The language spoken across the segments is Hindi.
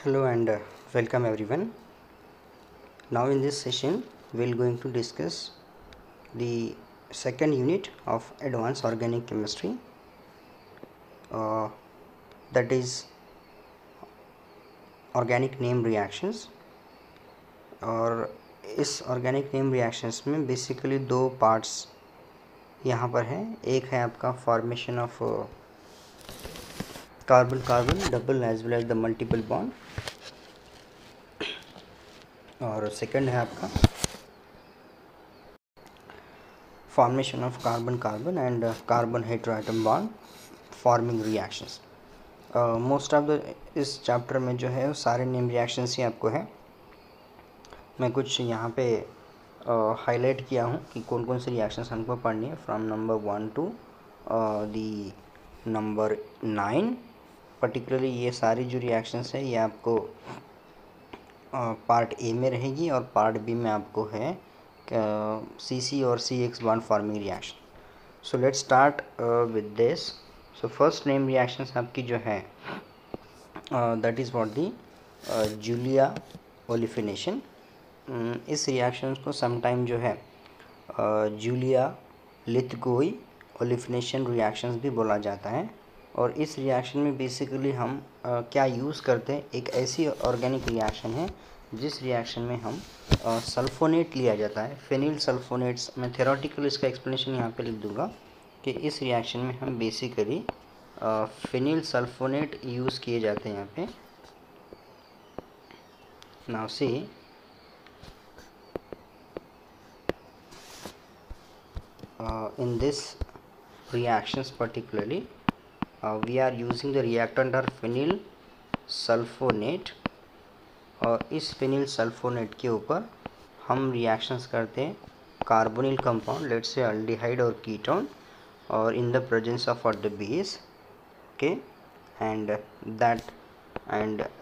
Hello and welcome everyone. Now in this session we are going to discuss the second unit of advanced organic chemistry, that is organic name reactions. और इस ऑर्गेनिक नेम रिएक्शंस में बेसिकली दो पार्ट्स यहाँ पर हैं. एक है आपका formation of carbon carbon double as well as the multiple bond, और सेकंड है आपका formation of carbon carbon and carbon heteroatom bond forming reactions. Most of the इस चैप्टर में जो है वो सारे नेम रिएक्शंस ही आपको है. मैं कुछ यहाँ पे हाईलाइट किया हूँ कि कौन कौन से रिएक्शंस हमको पढ़नी है from number 1 to the number 9. Particularly ये सारी जो रिएक्शंस है ये आपको पार्ट ए में रहेगी और पार्ट बी में आपको है CC और CX bond forming reaction. So let's start with this. So first name reactions आपकी जो है that is what the Julia olefination. इस रिएक्शन को समटाइम जो है जूलिया लिथगोई ओलिफिनेशन रिएक्शंस भी बोला जाता है. और इस रिएक्शन में बेसिकली हम क्या यूज़ करते हैं, एक ऐसी ऑर्गेनिक रिएक्शन है जिस रिएक्शन में हम सल्फोनेट लिया जाता है, फेनिल सल्फोनेट्स. मैं थेरोटिकल इसका एक्सप्लेनेशन यहाँ पे लिख दूँगा कि इस रिएक्शन में हम बेसिकली फेनिल सल्फोनेट यूज़ किए जाते हैं यहाँ पे. Now see in this reactions particularly we are using the reactant or phenyl sulfonate. और इस फेनिल सल्फोनेट के ऊपर हम रिएक्शंस करते हैं कार्बोनिल कंपाउंड, लेट्स से अल्डिहाइड और कीटोन, और in the presence of the base. Okay, and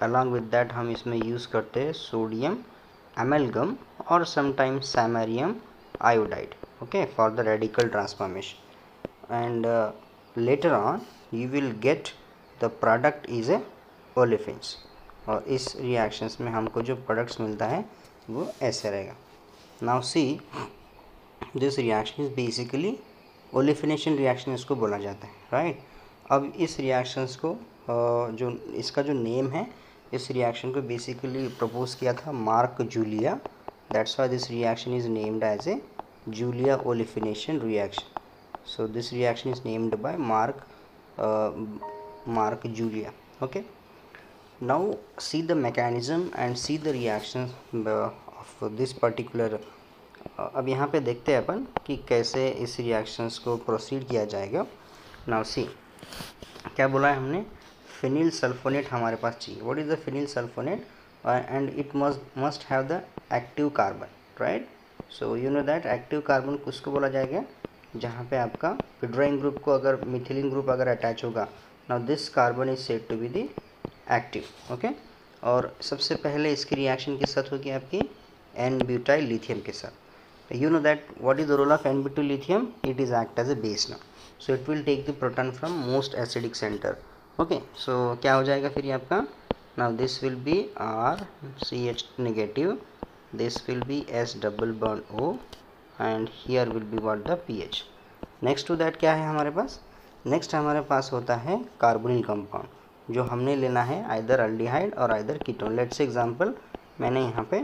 along with that हम इसमें यूज़ करते हैं सोडियम एमलगम और sometimes samarium iodide, okay, for the radical transformation. And later on you will get the product is a olefins. और इस reactions में हमको जो products मिलता है वो ऐसे रहेगा. now see this reaction is basically olefination reaction इसको बोला जाता है, right. अब इस reactions को जो इसका जो name है, इस reaction को basically propose किया था mark Julia. that's why this reaction is named as a Julia olefination reaction. So this reaction is named by Mark Julia. Okay. Now see the mechanism and see the reactions of this particular. अब यहाँ पे देखते हैं अपन कि कैसे इस reactions को proceed किया जाएगा. Now see क्या बोला है हमने, phenyl sulfonate हमारे पास चाहिए. What is the phenyl sulfonate? And it must have the active carbon, right. So you know that active carbon किसको बोला जाएगा, जहाँ पे आपका पिड्राइन ग्रुप को अगर मिथिलीन ग्रुप अगर अटैच होगा, now this carbon is said to be the active. Okay, और सबसे पहले इसकी रिएक्शन के साथ होगी आपकी एन ब्यूटाइल लिथियम के साथ. You know that what is the role of n butyl lithium, it is act as a base now. So it will take the proton from most acidic centre. Okay, so क्या हो जाएगा फिर ये आपका, now this will be RCH negative, this will be S double bond O and here will be what the pH. next to that क्या है हमारे पास, next हमारे पास होता है कार्बोनिल कंपाउंड जो हमने लेना है आइदर अल्डिहाइड और either ketone. Let's say example मैंने यहाँ पे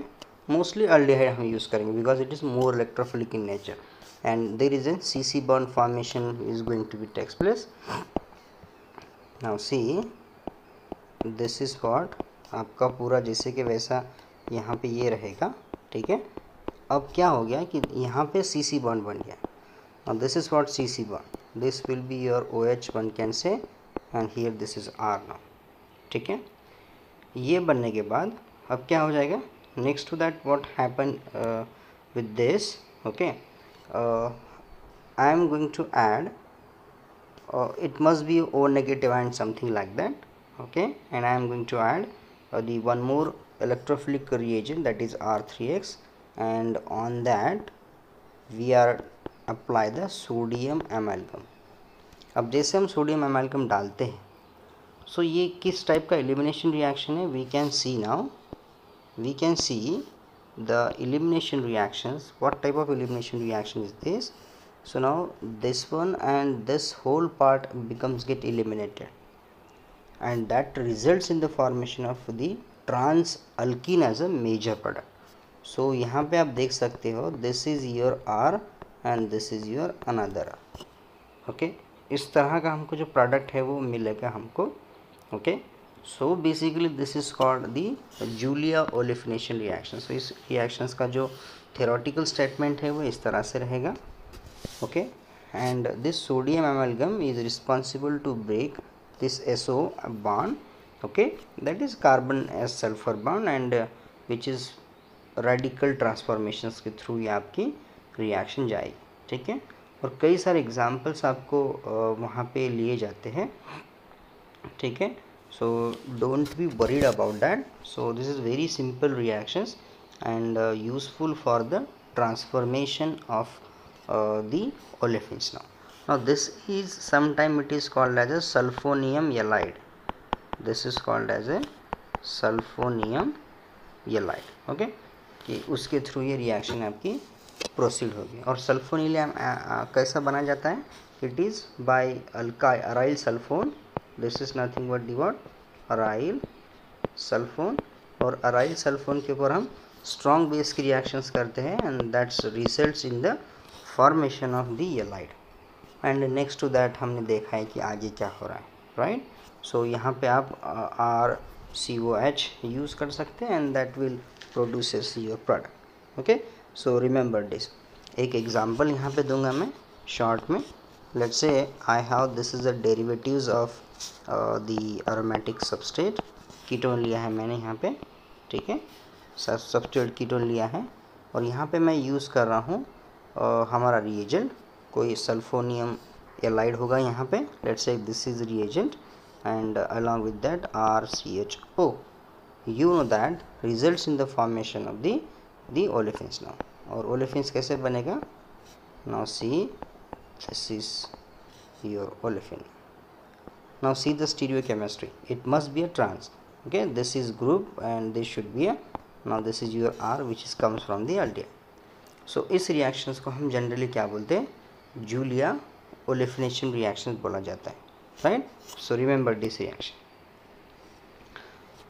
मोस्टली अल्डिहाइड हम यूज़ करेंगे because it is more electrophilic in nature and there is an CC bond formation is going to be takes place. Now see this is what आपका पूरा जैसे कि वैसा यहाँ पे ये रहेगा, ठीक है. अब क्या हो गया कि यहाँ पे CC बॉन्ड बन गया. और this is what CC bond, this will be your OH one can से, and here this is R now, ठीक है. ये बनने के बाद अब क्या हो जाएगा, next to that what happen with this. Okay, I am going to add, it must be O negative and something like that. Okay, and I am going to add the one more electrophilic reagent, that is R3X, and on that we are apply the sodium amalgam. अब जैसे हम सोडियम अमेल्गम डालते हैं सो ये किस टाइप का एलिमिनेशन रिएक्शन है? We can see now, we can see the elimination reactions. What type of elimination reaction is this? So now this one and this whole part becomes get eliminated, and that results in the formation of the trans alkene as a major product. So यहाँ पे आप देख सकते हो, this is your R and this is your another R. okay? इस तरह का हमको जो प्रोडक्ट है वो मिलेगा हमको. okay? So basically this is called the Julia olefination reaction. So इस रिएक्शंस का जो थ्योरेटिकल स्टेटमेंट है वो इस तरह से रहेगा. Okay, and this sodium amalgam is responsible to break this SO bond. Okay, that is carbon as sulphur bond and which is radical transformations के थ्रू ये आपकी रिएक्शन जाएगी. ठीक है, और कई सारे एग्जांपल्स आपको वहाँ पे लिए जाते हैं. ठीक है, so don't be worried about that. So this is very simple reactions and useful for the transformation of the olefins. Now this is sometime it is called as a sulfonium halide. This is called as a sulfonium halide. okay, कि उसके थ्रू ये रिएक्शन आपकी प्रोसीड होगी. और सल्फोनियम कैसा बना जाता है? It is by aryl sulphone. This is nothing but the what? Aryl sulphone. और अराइल सल्फोन के ऊपर हम स्ट्रॉन्ग बेस की रिएक्शंस करते हैं and that's results in the formation of the halide. And next to that हमने देखा है कि आगे क्या हो रहा है. राइट, सो यहाँ पे आप RCOH यूज़ कर सकते हैं and that will produces your product. Okay, so remember this. एक एग्जांपल यहाँ पे दूंगा मैं शॉर्ट में. let's say I have this is the derivatives of the aromatic substrate. Ketone लिया है मैंने यहाँ पे. ठीक है, सबस्ट्रेट कीटोन लिया है और यहाँ पे मैं यूज़ कर रहा हूँ हमारा रिएजेंट कोई सल्फोनियम एलाइड होगा यहाँ पे. Let's say this is reagent and along with that RCHO. you know that results in the formation of the olefins now. और olefins कैसे बनेगा? now see, this is your olefin. now see the stereochemistry. it must be a trans. okay, this is group and this should be a, now this is your R which is comes from the aldehyde. so इस reactions को हम generally क्या बोलते हैं? जूलिया ओलिफिनेशन reactions बोला जाता है. right, so remember this reaction.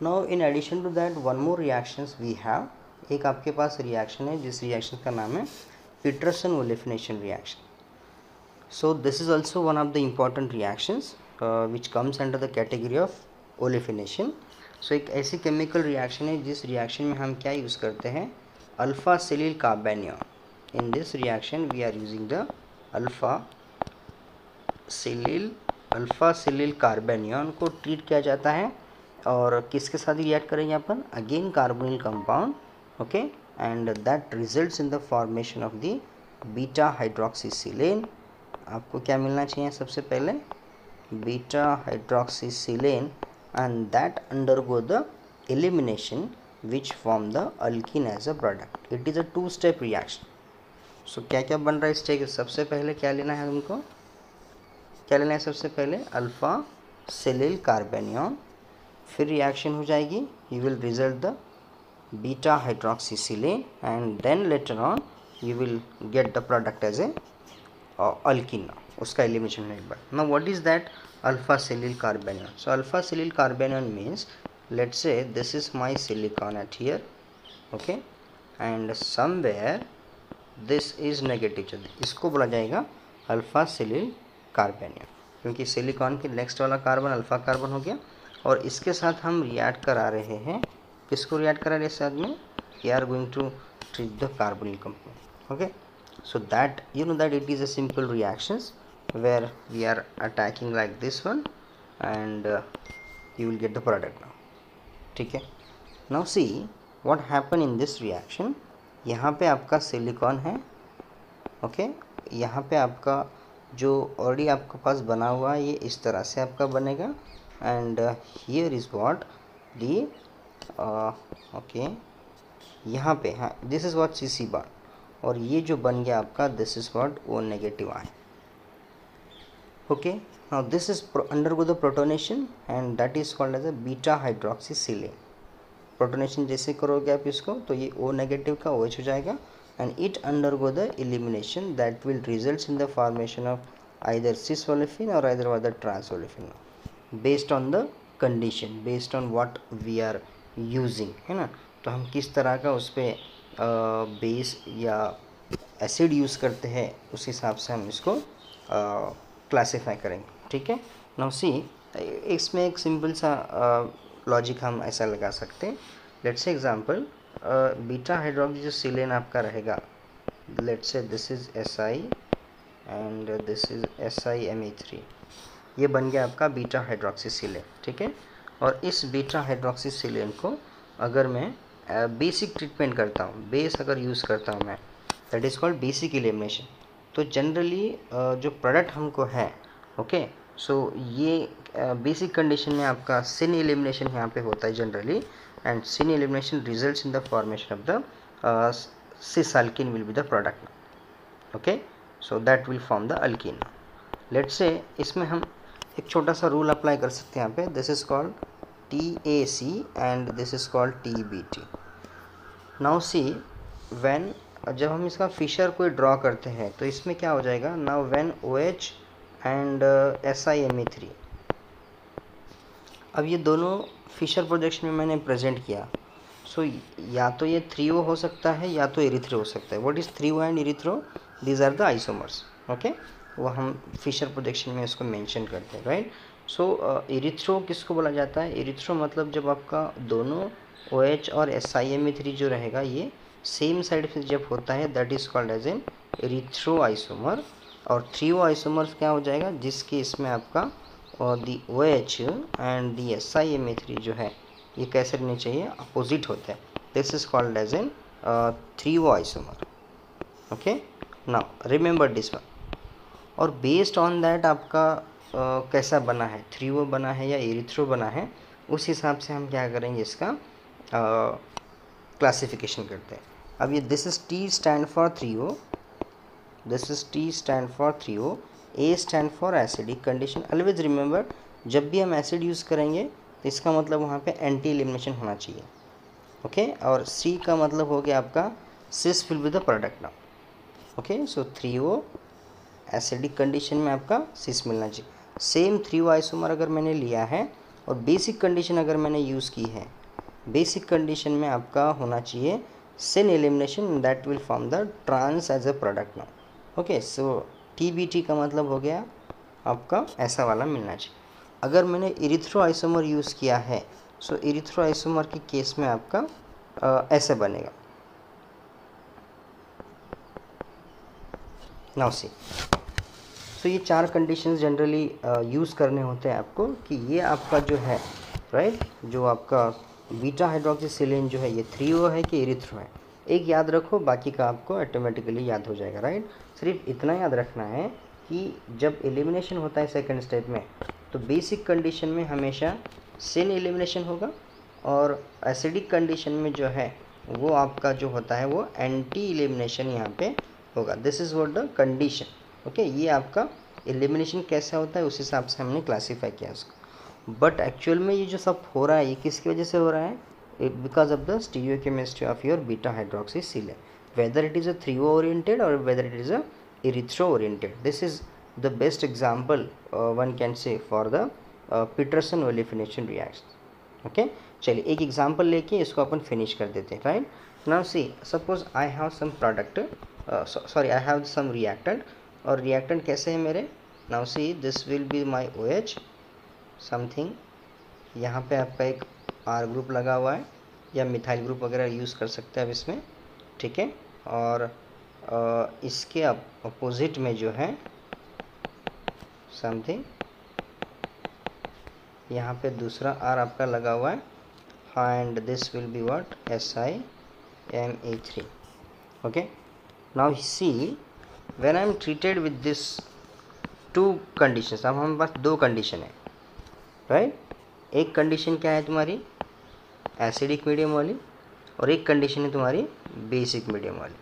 now in addition to that one more reactions we have. एक आपके पास रिएक्शन है जिस रिएक्शन का नाम है Peterson olefination reaction. so this is also one of the important reactions which comes under the category of ओलिफिनेशन. so एक ऐसी केमिकल रिएक्शन है जिस रिएक्शन में हम क्या यूज़ करते हैं? Alpha silyl carbanion. In this reaction we are using the alpha silyl carbanion को ट्रीट किया जाता है. और किसके साथ रिएक्ट करेंगे अपन? Again carbonyl compound. Okay, and that results in the formation of the beta hydroxysilane. आपको क्या मिलना चाहिए? सबसे पहले beta hydroxysilane and that undergo the elimination which form the alkene as a product. It is a 2-step reaction. सो क्या क्या बन रहा है स्टेज? सबसे पहले क्या लेना है तुमको? क्या लेना है सबसे पहले? Alpha silyl carbanion. फिर रिएक्शन हो जाएगी, you will result the beta hydroxysilane and then later on you will get the product as a alkene. उसका एलिमिनेशन होने के बाद. Now what is that alpha silyl carbanion? So alpha silyl carbanion means let's say this is my silicon at here. Okay, and somewhere this is negative charge. इसको बोला जाएगा अल्फा सेलिल कार्बेनियन क्योंकि सिलिकॉन के नेक्स्ट वाला कार्बन अल्फा कार्बन हो गया. और इसके साथ हम रिएक्ट करा रहे हैं. किसको रिएक्ट करा रहे हैं साथ में? We are going to treat the carbonyl compound. Okay, so that you know that it is a simple reactions where we are attacking like this one and you will get the product now. ठीक है, now see what happen in this reaction. यहाँ पे आपका सिलिकॉन है. ओके, यहाँ पे आपका जो ऑलरेडी आपके पास बना हुआ है ये इस तरह से आपका बनेगा and here is what the okay यहाँ पे हाँ this is what CC bond. और ये जो बन गया आपका this is what O negative ion. Okay, now this is undergo the protonation and that is called as a beta hydroxysilane. Protonation जैसे करोगे आप इसको तो ये O नेगेटिव का OH हो जाएगा and it undergo the elimination that will results in the formation of either cis olefin or either trans olefin based on the condition, based on what we are using, है ना। तो हम किस तरह का उस पर बेस या एसिड यूज़ करते हैं उस हिसाब से हम इसको क्लासीफाई करेंगे, ठीक है। नाउ सी, इसमें एक सिंपल सा लॉजिक हम ऐसा लगा सकते हैं। लेट्स से एग्जांपल, बीटा हाइड्रोक्सीसिलेन आपका रहेगा, let's say this is Si and this is SiMe3, ये बन गया आपका बीटा हाइड्रोक्सीसिलेन, ठीक है। और इस बीटा हाइड्रोक्सीसिलेन को अगर मैं बेसिक ट्रीटमेंट करता हूँ, बेस अगर यूज़ करता हूँ मैं, that is called basic elimination. तो जनरली जो प्रोडक्ट हमको है, ओके, सो ये बेसिक कंडीशन में आपका सिन एलिमिनेशन यहाँ पे होता है generally, and syn elimination results in the formation of the cis alkene will be the product, okay, so that will form the alkene. Let's say इसमें हम एक छोटा सा रूल अप्लाई कर सकते हैं यहाँ पे, this is called TAC and this is called TBT। Now see, when जब हम इसका फिशर कोई ड्रॉ करते हैं तो इसमें क्या हो जाएगा, now when OH and SiMe3, अब ये दोनों फिशर प्रोजेक्शन में मैंने प्रेजेंट किया, सो या तो ये 3O हो सकता है या तो एरिथ्रो हो सकता है। What is 3O and erythro? These are the isomers, okay, वो हम फिशर प्रोजेक्शन में इसको मेंशन करते हैं, राइट। सो एरिथ्रो किसको बोला जाता है? एरिथ्रो मतलब जब आपका दोनों OH और SiMe3 जो रहेगा ये सेम साइड से जब होता है, that is called as an erythro isomer. और 3O आइसोमर क्या हो जाएगा, जिसके इसमें आपका और दी OH एंड दी SiMe3 जो है ये कैसे रहने चाहिए, अपोजिट होता है। This is called as an 3O isomer, okay. Now remember this one. और बेस्ड ऑन दैट आपका कैसा बना है, 3O बना है या एरिथ्रो बना है, उस हिसाब से हम क्या करेंगे, इसका क्लासिफिकेशन करते हैं। अब ये this is T stand for 3O, this is T stand for 3O, A stand for acidic condition. Always remember, जब भी हम एसिड यूज़ करेंगे तो इसका मतलब वहाँ पे एंटी एलिमिनेशन होना चाहिए, ओके। और C का मतलब हो गया आपका cis will be the product now, okay. So 3O acidic condition में आपका सिस मिलना चाहिए। सेम 3O आइसोमर अगर मैंने लिया है और बेसिक कंडीशन अगर मैंने यूज़ की है, बेसिक कंडीशन में आपका होना चाहिए syn elimination, that will form the trans as a product now, okay. So TBT का मतलब हो गया आपका ऐसा वाला मिलना चाहिए। अगर मैंने एरिथ्रो आइसोमर यूज़ किया है, सो एरिथ्रो आइसोमर के केस में आपका ऐसे बनेगा। नाउ सी, सो ये 4 कंडीशंस जनरली यूज़ करने होते हैं आपको, कि ये आपका जो है, राइट, जो आपका बीटा हाइड्रोक्सीसिलेन जो है ये 3O है कि एरिथ्रो है। एक याद रखो, बाकी का आपको ऑटोमेटिकली याद हो जाएगा, राइट। सिर्फ इतना याद रखना है कि जब एलिमिनेशन होता है सेकंड स्टेप में, तो बेसिक कंडीशन में हमेशा सिन एलिमिनेशन होगा, और एसिडिक कंडीशन में जो है वो आपका जो होता है वो एंटी एलिमिनेशन यहाँ पे होगा। This is what the condition, okay. ये आपका एलिमिनेशन कैसा होता है उस हिसाब से हमने क्लासीफाई किया उसको। बट एक्चुअल में ये जो सब हो रहा है ये किसकी वजह से हो रहा है? Because of the stereochemistry of your beta hydroxysilane, whether it is a 3O oriented or whether it is a erythro oriented. This is the best example one can say for the Peterson olefination reaction, okay। चलिए एक एग्जांपल लेके इसको अपन फिनिश कर देते हैं, right. Now see, suppose I have some product, sorry I have some reactant, और रिएक्टेंट कैसे है मेरे, now see this will be my OH something, यहाँ पे आपका एक R ग्रुप लगा हुआ है या मिथाइल ग्रुप वगैरह यूज़ कर सकते हैं अब इसमें, ठीक है। और इसके अपोजिट में जो है समथिंग, यहाँ पे दूसरा R आपका लगा हुआ है, and this will be what, SiMe3, okay. Now see, when I am treated with this 2 conditions, अब हमारे पास 2 कंडीशन है, राइट। एक कंडीशन क्या है तुम्हारी, एसिडिक मीडियम वाली, और एक कंडीशन है तुम्हारी बेसिक मीडियम वाली।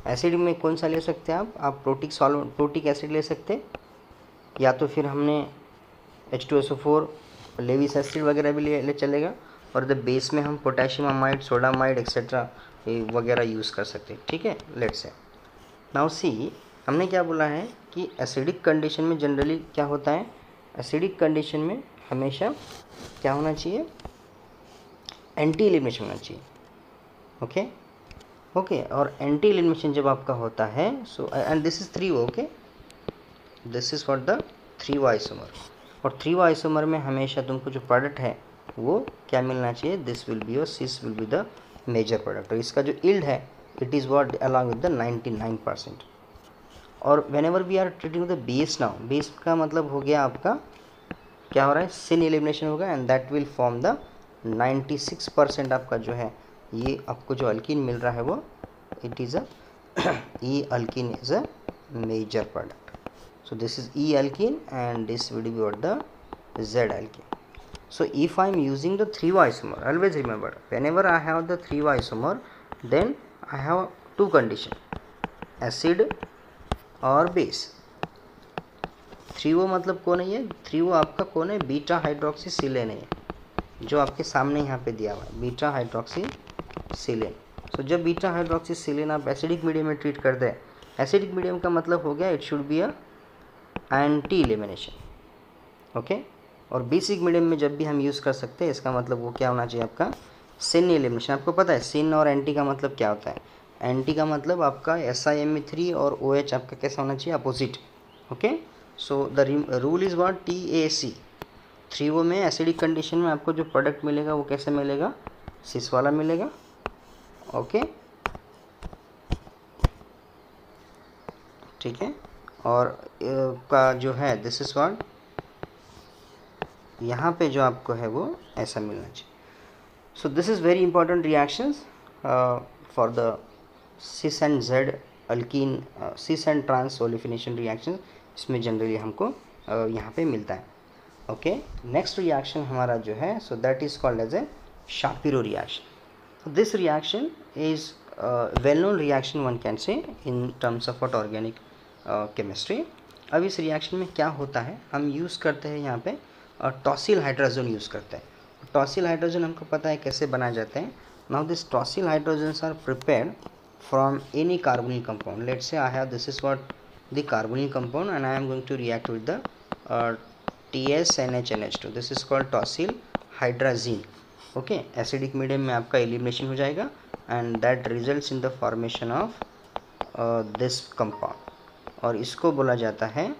एसिड में कौन सा ले सकते हैं आप प्रोटिक सॉल्वेंट, प्रोटिक एसिड ले सकते हैं, या तो फिर हमने H2SO4 लेविस एसिड वगैरह भी ले चलेगा, और द बेस में हम पोटेशियम अमाइड, सोडामाइड एक्सेट्रा वगैरह यूज़ कर सकते हैं, ठीक है। लेट्स से नाउ सी, हमने क्या बोला है कि एसिडिक कंडीशन में जनरली क्या होता है, एसिडिक कंडीशन में हमेशा क्या होना चाहिए, एंटी एलिमिनेशन होना चाहिए, ओके ओके। और एंटी एलिमिनेशन जब आपका होता है, so and this is 3O, okay, this is for the 3O isomer, और 3O आइसोमर में हमेशा तुमको जो प्रोडक्ट है वो क्या मिलना चाहिए, दिस विल बी और cis will be the major product. और इसका जो यील्ड है it is what along with the 99%। और whenever we are treating the base, now base का मतलब हो गया आपका क्या हो रहा है, सिन एलिमिनेशन होगा, and that will form the 96% आपका जो है, ये आपको जो अल्कीन मिल रहा है वो it is a E alkene is a major product. So this is E alkene and this would be what the Z alkene. So if I am using the 3O isomer, always remember whenever I have the 3O isomer, then I have two condition, acid और base। 3O मतलब कौन है ये, 3O आपका कौन है, बीटा हाइड्रोक्सी सिलेन है, जो आपके सामने यहाँ पे दिया हुआ है, बीटा हाइड्रोक्सी सिलेन। सो जब बीटा हाइड्रोक्सी सिलेन आप एसिडिक मीडियम में ट्रीट कर दें, एसिडिक मीडियम का मतलब हो गया it should be a anti elimination, okay. और बेसिक मीडियम में जब भी हम यूज़ कर सकते हैं, इसका मतलब वो क्या होना चाहिए आपका, सिन एलिमिनेशन। आपको पता है सिन और एंटी का मतलब क्या होता है, एंटी का मतलब आपका SiMe3 और OH आपका कैसा होना चाहिए, opposite, okay. So the rule is what, TAC। 3O में एसिडिक कंडीशन में आपको जो प्रोडक्ट मिलेगा वो कैसे मिलेगा, सिस वाला मिलेगा, ओके, ठीक है। और का जो है दिस इज व्हाट, यहाँ पे जो आपको है वो ऐसा मिलना चाहिए। So this is very important reactions for the cis and Z alkene, cis and trans olefination reaction, इसमें जनरली हमको यहाँ पे मिलता है, ओके। नेक्स्ट रिएक्शन हमारा जो है, so that is called as a Shapiro reaction. This reaction is well known reaction one can say in terms of what organic chemistry. अब इस रिएक्शन में क्या होता है, हम यूज़ करते हैं यहाँ पे टॉसिल हाइड्रोजन यूज़ करते हैं। टॉसिल हाइड्रोजन हमको पता है कैसे बनाए जाते हैं। Now this tosyl hydrogens are prepared from any carbonyl compound. Let's say I have this is what the carbonyl compound and I am going to react with the TSNH2। This is called tosyl hydrazine, okay. Acidic medium में आपका एलिमिनेशन हो जाएगा and that results in the formation of this compound, और इसको बोला जाता है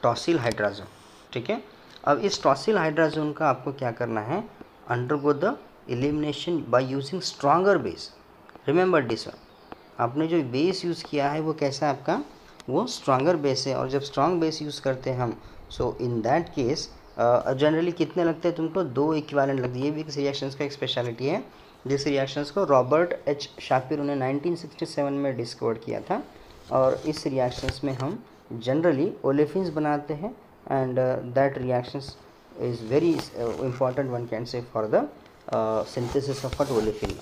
टॉसिल हाइड्राजोन, ठीक है। अब इस टॉसिल हाइड्राजोन का आपको क्या करना है, undergo the elimination by using stronger base. Remember this one, आपने जो बेस यूज़ किया है वो कैसा है आपका, वो स्ट्रॉन्गर बेस है। और जब स्ट्रॉन्ग बेस यूज़ करते हैं हम, सो इन दैट केस जनरली कितने लगते हैं तुमको, 2 इक्विवेलेंट लगते हैं। ये भी इस रिएक्शंस का एक स्पेशलिटी है। जिस रिएक्शंस को रॉबर्ट एच शापिरो ने 1967 में डिस्कवर किया था, और इस रिएक्शंस में हम जनरली ओलेफिन्स बनाते हैं, and that reactions is very important one can से for the synthesis of olefin.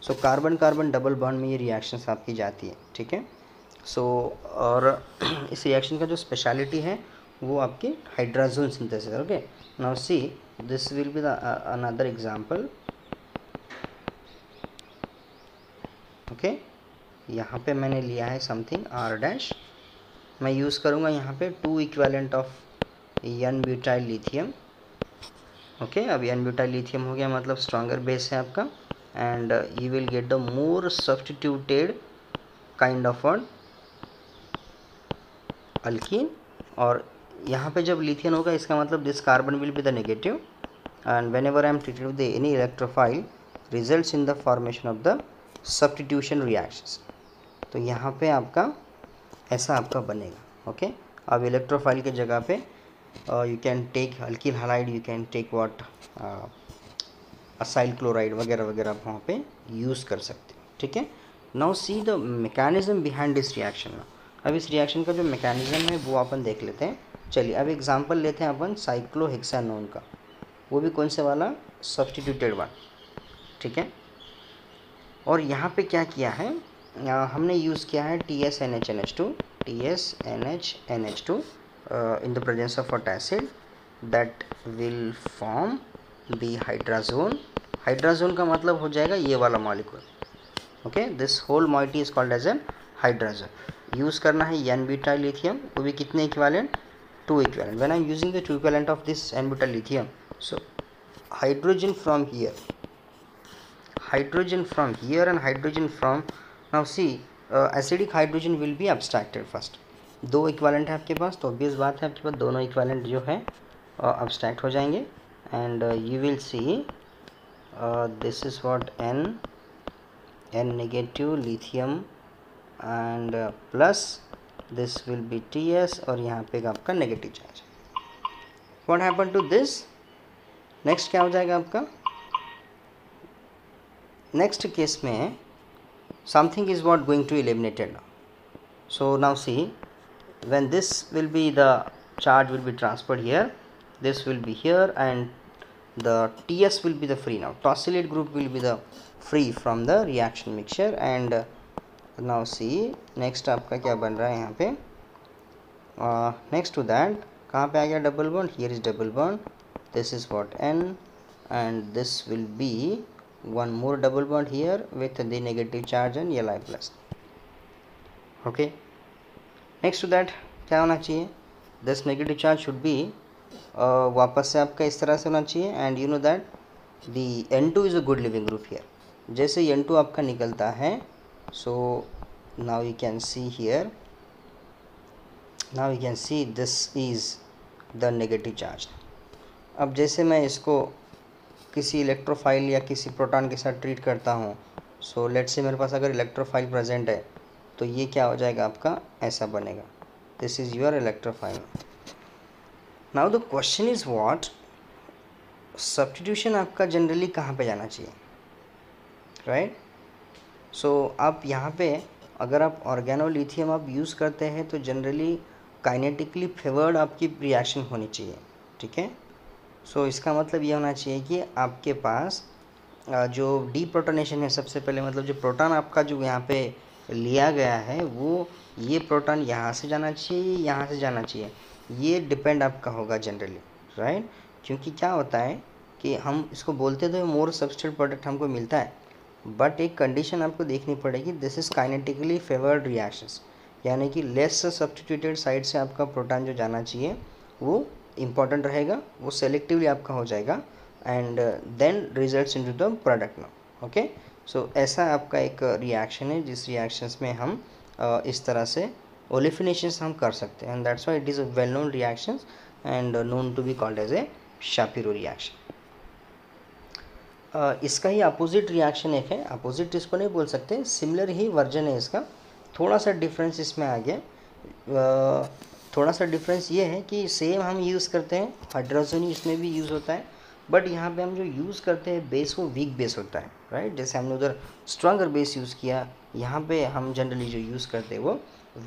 So carbon carbon double bond में ये रिएक्शंस आपकी जाती है, ठीक है। सो और इस रिएक्शन का जो स्पेशलिटी है वो आपकी hydrazone synthesis, okay. Now see this will be the another example, okay. यहाँ पे मैंने लिया है समथिंग R-, मैं यूज़ करूँगा यहाँ पे 2 equivalent of n butyl lithium, okay. अब एन ब्यूटाइल लिथियम हो गया, मतलब स्ट्रॉन्गर बेस है आपका, and you will get the more substituted kind of alkene. और यहाँ पे जब लिथियम होगा इसका मतलब this carbon will be the negative, and whenever I am treated with any electrophile results in the formation of the substitution reactions. तो यहाँ पे आपका ऐसा आपका बनेगा, ओके। अब इलेक्ट्रोफाइल के जगह पे you can take alkyl halide, you can take what acyl chloride वगैरह वगैरह आप वहाँ पे यूज़ कर सकते हैं, ठीक है। Now see the mechanism behind this reaction. अब इस रिएक्शन का जो मैकेनिज्म है वो अपन देख लेते हैं। चलिए अब एग्जांपल लेते हैं अपन साइक्लोहेक्सानोन का, वो भी कौन से वाला, सब्स्टिट्यूटेड वन, ठीक है। और यहाँ पे क्या किया है, हमने यूज़ किया है TSNH2, TsNH in the presence of hot acid that will form the hydrazone. hydrazone का मतलब हो जाएगा ये वाला molecule. Okay, this whole moiety is called as an hydrazone. Use करना है एन बीटा लिथियम, वो भी कितने equivalent, 2 equivalent. When I am using the 2 equivalent of this n-butyl lithium, so hydrogen from here and hydrogen from, now see, acidic hydrogen will be abstracted first. 2 equivalent है आपके पास, तो obvious बात है आपके पास दोनों equivalent जो है abstract हो जाएंगे. And you will see this is what n negative lithium and plus this will be Ts और यहाँ पे आपका negative charge. What happened to this? Next क्या हो जाएगा आपका, नेक्स्ट केस में something is what going to eliminated now. So now see, when this will be, the charge will be transferred here, this will be here and the Ts will be the free. Now tosylate group will be the free from the reaction mixture. And now see, next आपका क्या बन रहा है यहाँ पे, next to that कहाँ पे आ गया double bond, here is double bond, this is what N and this will be one more double bond here with the negative charge and Li plus. okay, next to that क्या होना चाहिए, this negative charge should be वापस से आपका इस तरह से होना चाहिए. and you know that the N2 is a good living group here. जैसे N2 आपका निकलता है, so now you can see here, now you can see this is the negative charge. अब जैसे मैं इसको किसी इलेक्ट्रोफाइल या किसी प्रोटॉन के साथ ट्रीट करता हूँ, सो लेट्स से मेरे पास अगर इलेक्ट्रोफाइल प्रेजेंट है तो ये क्या हो जाएगा आपका, ऐसा बनेगा. This is your electrophile. Now the question is what, substitution आपका जनरली कहाँ पे जाना चाहिए, राइट. सो आप यहाँ पे अगर आप ऑर्गेनोलिथियम आप यूज़ करते हैं तो जनरली काइनेटिकली फेवर्ड आपकी रिएक्शन होनी चाहिए. ठीक है, सो इसका मतलब ये होना चाहिए कि आपके पास जो डीप्रोटोनेशन है सबसे पहले, मतलब जो प्रोटॉन आपका जो यहाँ पे लिया गया है वो ये प्रोटॉन यहाँ से जाना चाहिए, यहाँ से जाना चाहिए, ये डिपेंड आपका होगा जनरली, राइट. क्योंकि क्या होता है कि हम इसको बोलते तो मोर सब्स्टिट्यूट प्रोडक्ट हमको मिलता है, बट एक कंडीशन आपको देखनी पड़ेगी, this is kinetically favoured reactions, यानी कि लेस सब्स्टिट्यूटेड साइड से आपका प्रोटॉन जो जाना चाहिए वो इम्पॉर्टेंट रहेगा, वो सेलेक्टिवली आपका हो जाएगा and then results into the product now. Okay, so ऐसा आपका एक रिएक्शन है जिस रिएक्शंस में हम इस तरह से ओलिफिनेशंस हम कर सकते हैं. And that's why it is a well known reactions and known to be called as a Shapiro reaction. इसका ही अपोजिट रिएक्शन एक है, अपोजिट इसको नहीं बोल सकते, सिमिलर ही वर्जन है इसका, थोड़ा सा डिफरेंस इसमें आ गया. थोड़ा सा डिफरेंस ये है कि सेम हम यूज़ करते हैं, हाइड्रोजन इसमें भी यूज़ होता है, बट यहाँ पे हम जो यूज़ करते हैं बेस वो वीक बेस होता है, राइट. जैसे हमने उधर स्ट्रॉन्गर बेस यूज़ किया, यहाँ पे हम जनरली जो यूज़ करते हैं वो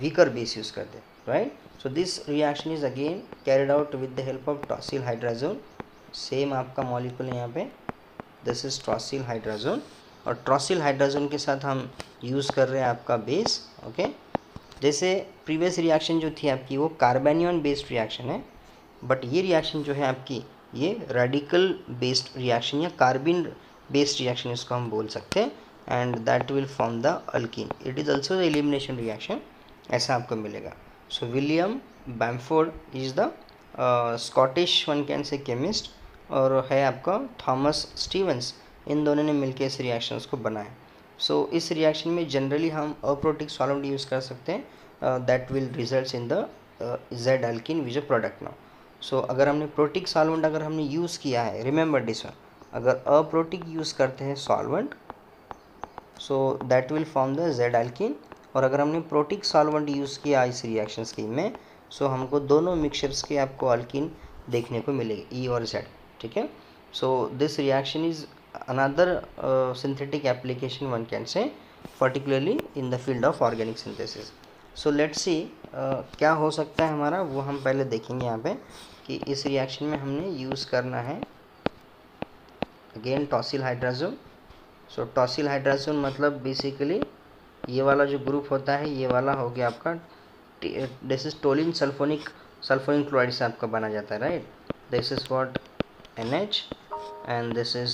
वीकर बेस यूज़ करते हैं, right. So this reaction is again carried out with the help of tosyl hydrazone. Same आपका मॉलिक्यूल है यहाँ पे, दिस इज़ टॉसिल हाइड्राजोन, और टॉसिल हाइड्राजोन के साथ हम यूज़ कर रहे हैं आपका बेस. ओके, जैसे प्रीवियस रिएक्शन जो थी आपकी वो कार्बेनियन बेस्ड रिएक्शन है, बट ये रिएक्शन जो है आपकी ये रेडिकल बेस्ड रिएक्शन या कार्बिन बेस्ड रिएक्शन इसको हम बोल सकते हैं. And that will form the alkene. It is also the elimination reaction, ऐसा आपको मिलेगा. So William Bamford is the Scottish one can say chemist, और है आपका थॉमस स्टीवंस, इन दोनों ने मिलकर इस रिएक्शंस को बनाया. सो इस रिएक्शन में जनरली हम अप्रोटिक सॉल्वेंट यूज़ कर सकते हैं, that will results in the Z alkene which a product now. So अगर हमने प्रोटिक सॉल्वेंट अगर हमने यूज़ किया है, रिमेंबर दिस वन, अगर अप्रोटिक यूज़ करते हैं solvent so that will form the Z alkene, और अगर हमने प्रोटिक सॉल्वेंट यूज़ किया इस रिएक्शन स्कीम में सो हमको दोनों मिक्सचर्स के आपको अल्कीन देखने को मिलेगी, ई और जेड. ठीक है, सो this reaction is another synthetic application one can say, particularly in the field of organic synthesis. So let's see क्या हो सकता है हमारा, वो हम पहले देखेंगे यहाँ पे कि इस रिएक्शन में हमने यूज़ करना है अगेन टॉसिल हाइड्राजोन. सो टॉसिल हाइड्राजोन मतलब बेसिकली ये वाला जो ग्रुप होता है, ये वाला हो गया आपका this is toluene sulphonic chloride से आपका बना जाता है, right. This is what NH and this is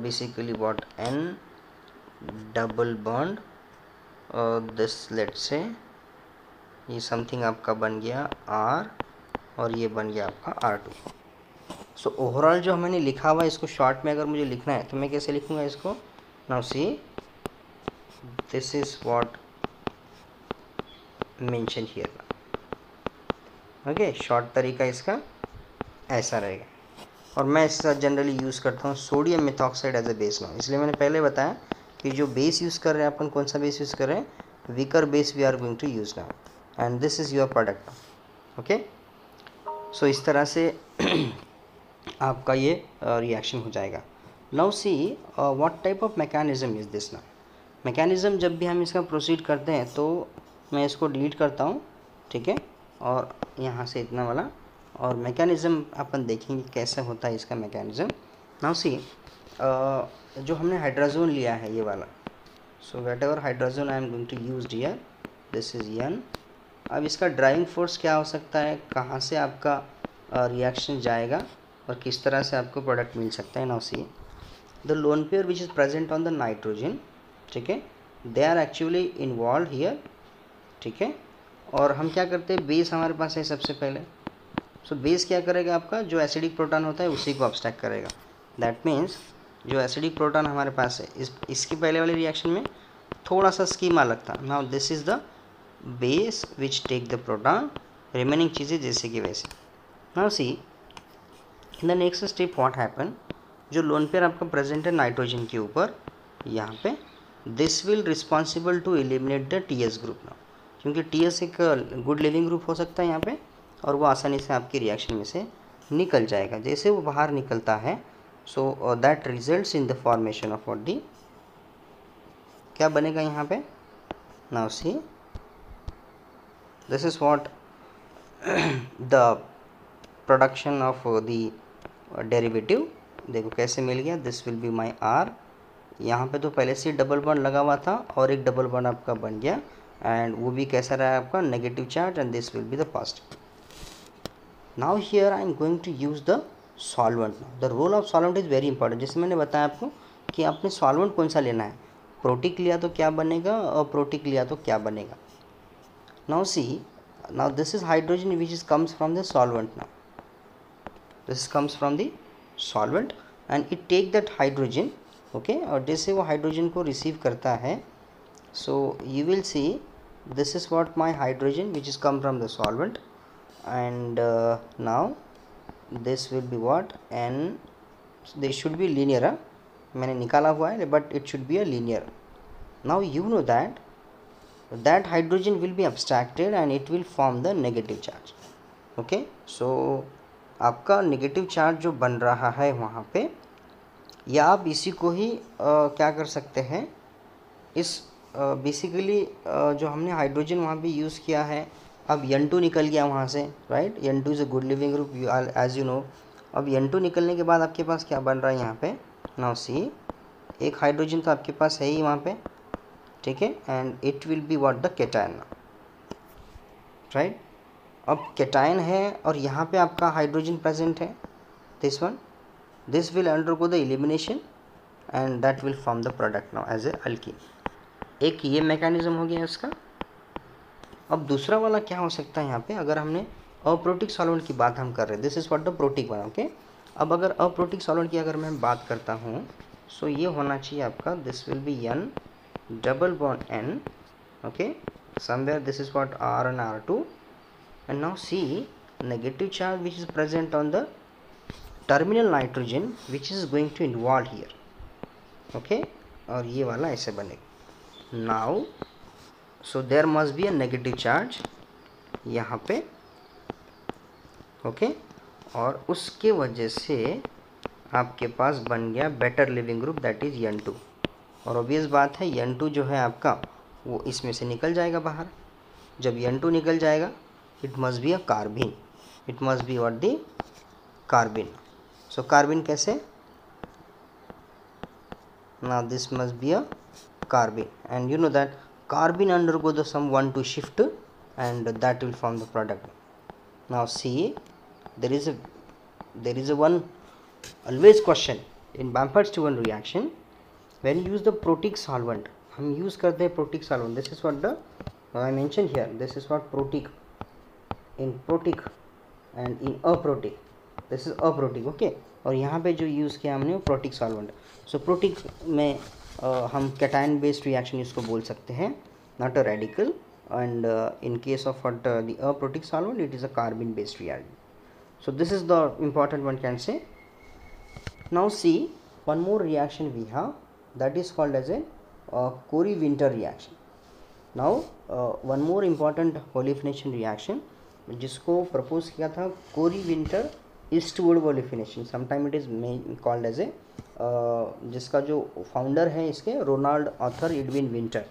basically what N double bond, this let's say ये समथिंग आपका बन गया R और ये बन गया आपका R2। सो ओवरऑल जो मैंने लिखा हुआ है इसको शॉर्ट में अगर मुझे लिखना है तो मैं कैसे लिखूँगा इसको, now see this is what mention here, okay. Short तरीका इसका ऐसा रहेगा। और मैं इसका जनरली यूज़ करता हूँ sodium methoxide as a base now, इसलिए मैंने पहले बताया कि जो बेस यूज़ कर रहे हैं अपन, कौन सा बेस यूज़ कर रहे हैं, weaker base we are going to use now and this is your product, okay. So इस तरह से आपका ये रिएक्शन हो जाएगा। Now see what type of mechanism is this now. Mechanism जब भी हम इसका प्रोसीड करते हैं तो मैं इसको डिलीट करता हूँ, ठीक है, और यहाँ से इतना वाला, और मैकेनिज़्म अपन देखेंगे कैसे होता है इसका मैकेनिज़्म। नाउ सी जो हमने हाइड्रोजन लिया है ये वाला, so whatever hydrogen I am going to use here, this is N। अब इसका ड्राइविंग फोर्स क्या हो सकता है, कहाँ से आपका रिएक्शन जाएगा और किस तरह से आपको प्रोडक्ट मिल सकता है। Now see the lone pair which is present on the nitrogen, ठीक है, they are actually involve here, ठीक है। और हम क्या करते हैं, बेस हमारे पास है सबसे पहले, सो बेस क्या करेगा, आपका जो एसिडिक प्रोटॉन होता है उसी को अब्स्ट्रैक्ट करेगा। दैट मीन्स जो एसिडिक प्रोटॉन हमारे पास है इसकी पहले वाले रिएक्शन में थोड़ा सा स्कीमा लगता। Now this is the base which take the proton, remaining चीज़ें जैसे कि वैसे। Now see in the next step what happen, जो लोन पेयर आपका प्रेजेंट है नाइट्रोजन के ऊपर यहाँ पे, this will responsible to eliminate the TS group now, क्योंकि TS एक गुड लिविंग ग्रुप हो सकता है यहाँ पे, और वो आसानी से आपकी रिएक्शन में से निकल जाएगा। जैसे वो बाहर निकलता है, so that results in the formation of what the, क्या बनेगा यहाँ पे, now see this is what the production of the derivative. देखो कैसे मिल गया, this will be my R, यहाँ पे तो पहले से डबल बॉन्ड लगा हुआ था और एक डबल बॉन्ड आपका बन गया, एंड वो भी कैसा रहा आपका, negative charge, and this will be the positive. Now here I am going to use the solvent. The role of solvent is very important. जैसे मैंने बताया आपको कि आपने सॉल्वेंट कौन सा लेना है, प्रोटिक लिया तो क्या बनेगा और प्रोटिक लिया तो क्या बनेगा। Now see, now this is hydrogen which is comes from the solvent. Now this comes from the solvent and it take that hydrogen, okay, और जैसे वो हाइड्रोजन को रिसीव करता है, so you will see this is what my hydrogen which is come from the solvent, and now this will be what, and they should be linear, मैंने निकाला हुआ है but it should be a linear. Now you know that hydrogen will be abstracted and it will form the negative charge, okay. so आपका नेगेटिव चार्ज जो बन रहा है वहाँ पे, या आप इसी को ही क्या कर सकते हैं, इस बेसिकली जो हमने हाइड्रोजन वहाँ पे यूज़ किया है, अब N2 निकल गया वहाँ से, right. N2 is a good living group as you know. अब N2 निकलने के बाद आपके पास क्या बन रहा है यहाँ पे, नाउ सी एक हाइड्रोजन तो आपके पास है ही वहाँ पे, ठीक है, and it will be what the cation, right. अब केटायन है और यहाँ पे आपका हाइड्रोजन प्रेजेंट है, this one, this will undergo the elimination and that will form the product now as a alkene. एक ये मैकेनिज्म हो गया इसका। अब दूसरा वाला क्या हो सकता है यहाँ पे, अगर हमने अप्रोटिक सॉल्वेंट की बात हम कर रहे हैं, this is what the protic one, okay. अब अगर अप्रोटिक सॉल्वेंट की अगर मैं बात करता हूँ, सो ये होना चाहिए आपका, this will be N double bond N, okay, somewhere this is what R and R2, and now see negative charge which is present on the terminal nitrogen which is going to involve here, okay, और ये वाला ऐसे बनेगा। Now so there must be a negative charge यहाँ पे, ओके, और उसके वजह से आपके पास बन गया better leaving group that is N2। और ऑब्वियस बात है N2 जो है आपका वो इसमें से निकल जाएगा बाहर। जब N2 निकल जाएगा it must be a carbene, it must be what the carbene. So carbene कैसे, now this must be a carbene, and you know that carbene undergo the some 1-2 shift and that will form the product. Now see, there is a one always question in Bamford-Stewart reaction. when you use the protic solvent, हम यूज़ करते हैं protic solvent. This is what the I mentioned here. This is what protic in protic and in aprotic. This is aprotic, okay. और यहाँ पे जो यूज़ किया हमने वो protic solvent. So protic में हम cation based reaction इसको बोल सकते हैं, not a radical. And in case of what the aprotic solvent, it is a carbon based reaction. So this is the important one can say. Now see, one more reaction we have, that is called as a Corey-Winter reaction. Now one more important olefination reaction जिसको प्रपोज किया था Corey-Winter Eastwood olefination. Sometime it is called as a जिसका जो फाउंडर है इसके Ronald Arthur Edwin Winter.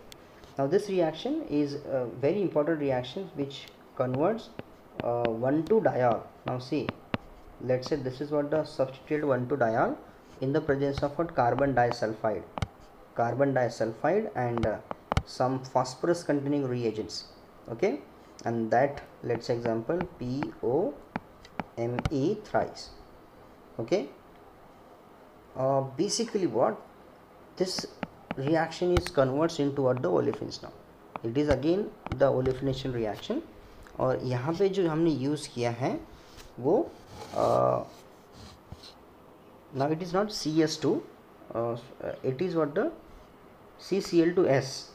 Now this reaction is a very important reaction which converts 1,2-diol. Now see, let's say this is what the substituted 1,2-diol in the presence of what carbon disulfide and some phosphorus containing reagents, okay. And that, let's say example POMe thrice, okay. Basically what this reaction is converts into what the olefins. Now it is again the olefination reaction. और यहाँ पे जो हमने यूज़ किया है वो now it is not CS2, it is what the CCl2S,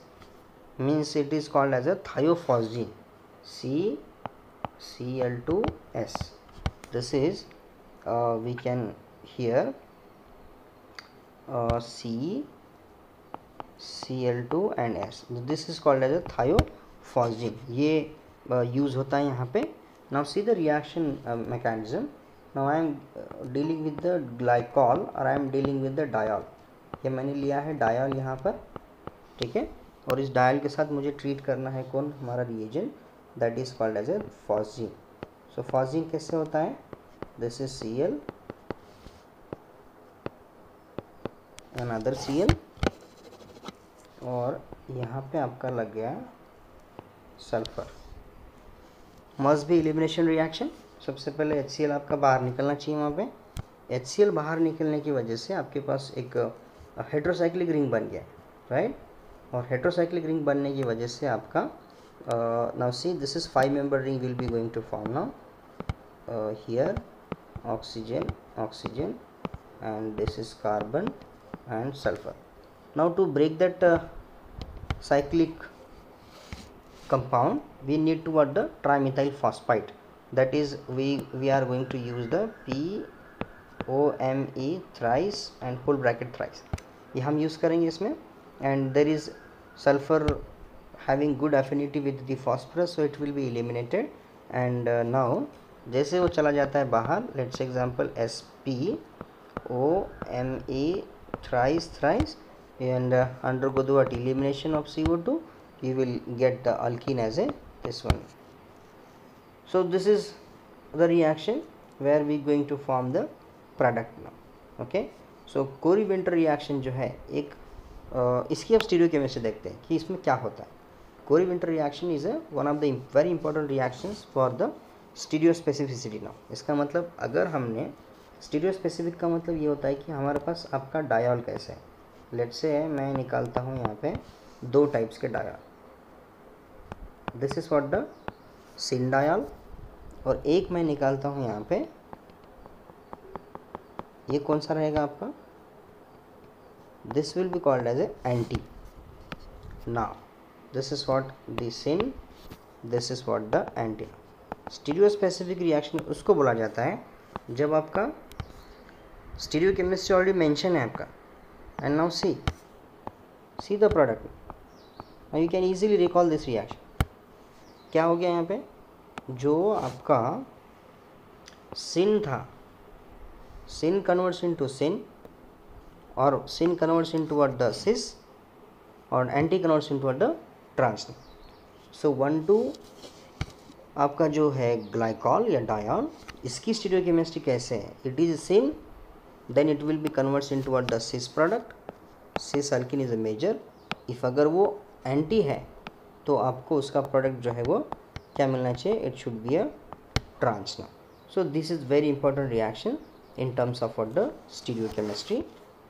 means it is called as a thiophosgene, CCl2S. This is we can here CCl2 and S. This is called as a thiophosgene. ये यूज़ होता है यहाँ पे. Now see the reaction mechanism. Now I am dealing with the glycol और I am dealing with the diol. ये मैंने लिया है diol यहाँ पर, ठीक है. और इस diol के साथ मुझे ट्रीट करना है कौन, हमारा reagent, that is called as a phosgene. So phosgene कैसे होता है, this is Cl, another Cl, और यहाँ पे आपका लग गया sulphur. Must be elimination reaction. सबसे पहले HCl आपका बाहर निकलना चाहिए. वहाँ पे HCl बाहर निकलने की वजह से आपके पास एक हेट्रोसाइक्लिक रिंग बन गया, राइट. और हेट्रोसाइक्लिक रिंग बनने की वजह से आपका now see this is 5 member ring will be going to form. Now here oxygen and this is carbon and sulfur. Now to break that cyclic compound, we need to add the trimethyl phosphate. That is we are going to use the POMe thrice and full bracket thrice. ये हम यूज़ करेंगे इसमें. And there is sulfur having good affinity with the phosphorus, so it will be eliminated. And now जैसे वो चला जाता है बाहर, let's say example SPOMe thrice and undergo the elimination of CO2, you will get the alkene as a this one. So this is the reaction where we going to form the product now, okay. So Corey-Winter reaction जो है एक इसकी अब स्टीरियोकेमिस्ट्री देखते हैं कि इसमें क्या होता है. Corey-Winter reaction is one of the very important reactions for the stereospecificity. now इसका मतलब अगर हमने स्टीरियोस्पेसिफिक का मतलब ये होता है कि हमारे पास आपका डायल कैसे है. लेट्स से मैं निकालता हूँ यहाँ पे 2 टाइप्स के diol. This is what the syn diol. और एक मैं निकालता हूँ यहाँ पे, ये कौन सा रहेगा आपका, this will be called as a anti. Now this is what the syn, this is what the anti. Stereospecific reaction उसको बोला जाता है जब आपका स्टीरियोकेमिस्ट्री ऑलरेडी मेंशन है आपका. And now see the product. Now you can easily recall this reaction. क्या हो गया यहाँ पे, जो आपका सिन था, सिन कन्वर्ट्स इनटू सिन और syn converts into what the cis और anti converts into what the trans. So 1,2 आपका जो है ग्लाइकॉल या डायल, इसकी स्टीरियोकेमिस्ट्री कैसे है, it is syn, then it will be converts into what the cis product. Cis alkene is a major. If अगर वो एंटी है तो आपको उसका प्रोडक्ट जो है वो क्या मिलना चाहिए, it should be a trans now. So this is very important reaction in terms of the stereochemistry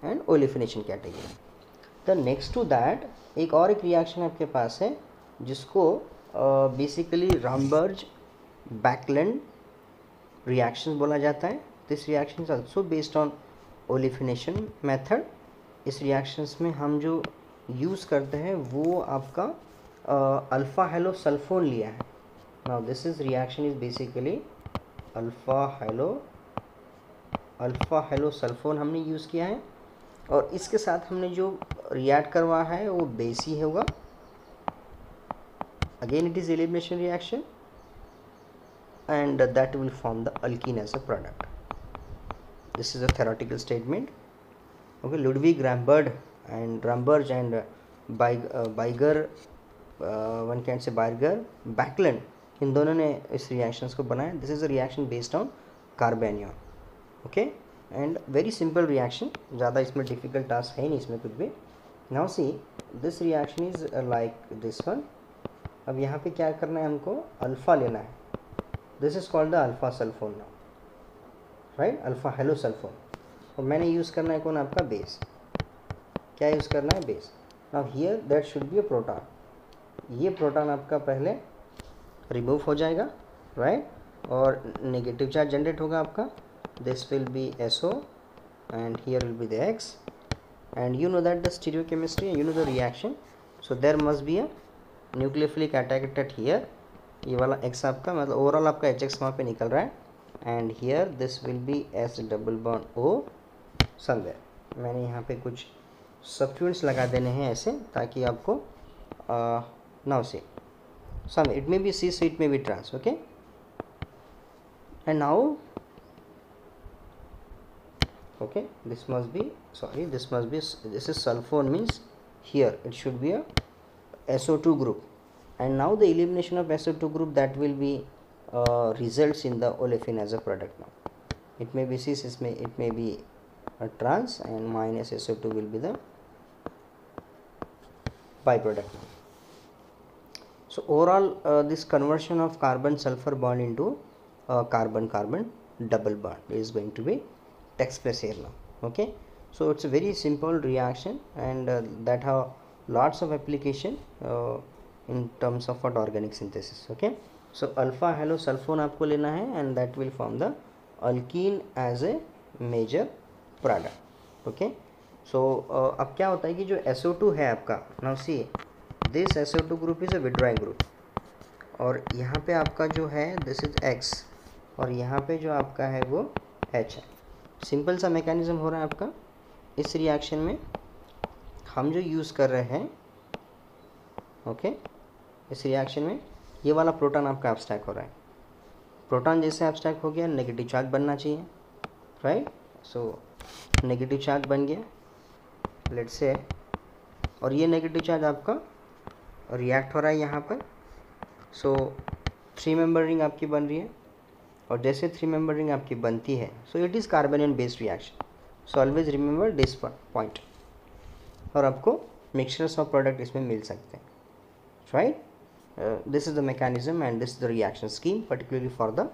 and olefination category. The next to that एक और एक रिएक्शन आपके पास है जिसको बेसिकली रामबर्ज बैकलैंड रिएक्शन बोला जाता है. This reaction is also based on olefination method. इस रिएक्शंस में हम जो यूज़ करते हैं वो आपका अल्फ़ा हेलो सल्फोन लिया है. Now this is reaction is basically alpha hello sulphone हमने यूज़ किया है और इसके साथ हमने जो रिएक्ट करवा है वो बेस ही होगा. Again it is elimination reaction and that will form the alkene as a product. This is a theoretical statement. Okay, Ludwig Ramberg and Beiger, one can say Beiger, Backland, इन दोनों ने इस रिएक्शंस को बनाया. This is a reaction based on carbanion. Okay, and very simple reaction, ज़्यादा इसमें डिफिकल्ट टास्क है नहीं इसमें कुछ भी. Now see this reaction is like this one. अब यहाँ पे क्या करना है, हमको अल्फ़ा लेना है. This is called the alpha sulphone now, right, alpha hello sulphone. और मैंने यूज़ करना है कौन, आपका बेस. क्या यूज़ करना है, base. Now here that should be a proton. ये प्रोटॉन आपका पहले रिमूव हो जाएगा, राइट, और नेगेटिव चार्ज जनरेट होगा आपका. This will B SO and here will be the X, and you know that the stereochemistry, you know the reaction, so there must be a nucleophilic attack at here. ये वाला X आपका मतलब ओवरऑल आपका HX वहाँ पे निकल रहा है. And here this will B S double bond O somewhere. मैंने यहाँ पे कुछ सब्स्टिट्यूएंट्स लगा देने हैं ऐसे ताकि आपको now say some it may be C, so it may be trans. Okay, and now okay, this must be, sorry, this is sulfone, means here it should be a SO2 group. And now the elimination of SO2 group, that will be results in the olefin as a product. Now it may be cis, it may be a trans, and minus SO2 will be the byproduct. So overall this conversion of carbon sulfur bond into carbon carbon double bond is going to be takes place here now. Okay, so it's a very simple reaction, and that have lots of application in terms of what organic synthesis. Okay, so alpha halo sulfone आपको लेना है, and that will form the alkene as a major product. Okay, so अब क्या होता है कि जो SO2 है आपका, now see this SO2 group is a withdrawing group, और यहाँ पे आपका जो है this is X, और यहाँ पे जो आपका है वो H है. सिंपल सा मैकेनिज्म हो रहा है आपका. इस रिएक्शन में हम जो यूज़ कर रहे हैं, ओके, इस रिएक्शन में ये वाला प्रोटॉन आपका एब्स्ट्रैक्ट हो रहा है. प्रोटॉन जैसे एब्स्ट्रैक्ट हो गया, नेगेटिव चार्ज बनना चाहिए, राइट. सो नेगेटिव चार्ज बन गया, लेट्स से, और ये नेगेटिव चार्ज आपका रिएक्ट हो रहा है यहाँ पर. सो 3 मेंबर रिंग आपकी बन रही है, और जैसे 3 मेंबर रिंग आपकी बनती है, so it is carbanion based reaction. So always remember this point, और आपको मिक्सचर्स ऑफ प्रोडक्ट इसमें मिल सकते हैं, right. This is the mechanism and this is the reaction scheme particularly for the